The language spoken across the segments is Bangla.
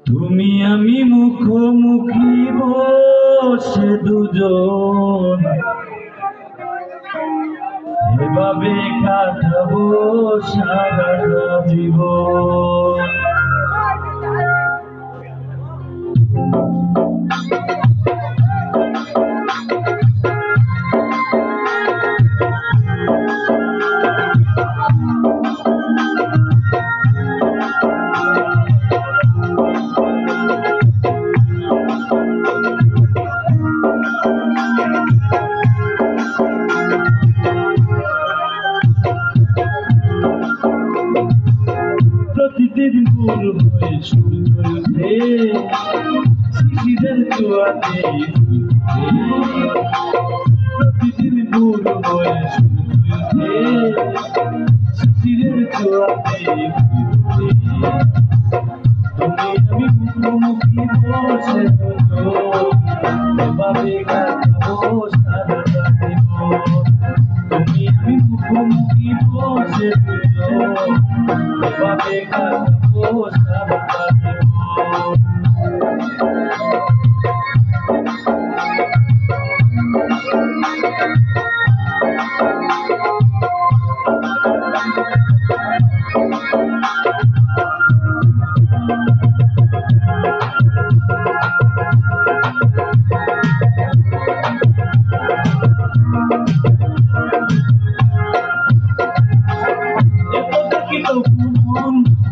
তুমি আমি মুখোমুখি বসে দুজন এভাবে কাটাবো সারাটা জীবন। প্রতিদিন ভোর হয়ে সূর্য ওঠে শিশিরের জোয়ারে, প্রতিদিন ভোর হয়ে সূর্য ওঠে শিশিরের জোয়ারে। তুমি আমি মুখোমুখি বসে এভাবে কাটাবো সারাটা জীবন। তুমি আমি মুখোমুখি বসে এভাবে কাটাবো সারাটা জীবন।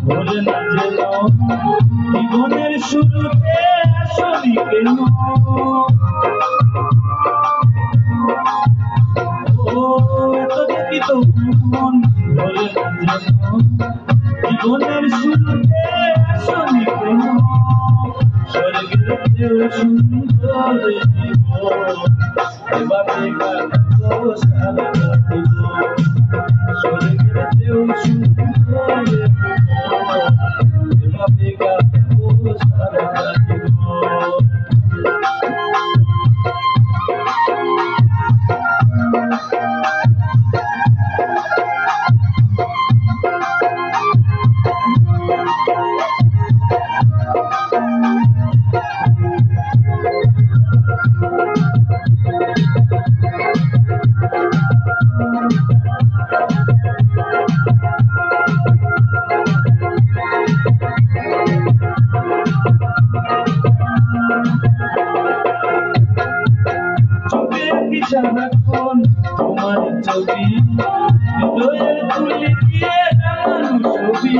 ভোলে না যেন জীবনের শুরুতে আসলি কেন, ও এত দেখি তো মন ভোলে না যেন জীবনের শুরুতে আসলি কেন। স্বর্গের চেয়েও সুন্দর জীবন এভাবে কাটাবো সারাটা জীবন। স্বর্গের চেয়েও সুন্দর এভাবে কাটাবো সারাটা জীবন। সারাক্ষণ তোমার ছবি হৃদয়ের তুলি দিয়ে রাঙানো ছবি,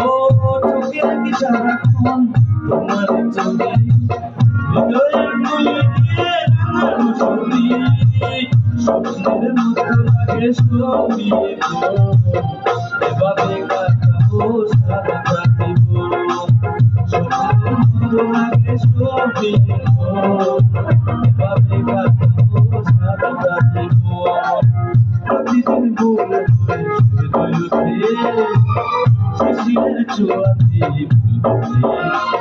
ও চোখে রাখি সারাক্ষণ তোমার ছবি হৃদয়ের তুলি দিয়ে রাঙানো ছবি। স্বপ্নের মতো লাগে ছবি এভাবে কাটাবো সারাটা জীবন। স্বপ্নের মতো লাগে ছবি এভাবে কাটাবো সারাটা জীবন। প্রতিদিন ভোর হয়ে সূর্য ওঠে শিশিরের জোয়ারে ফুল ফোটে।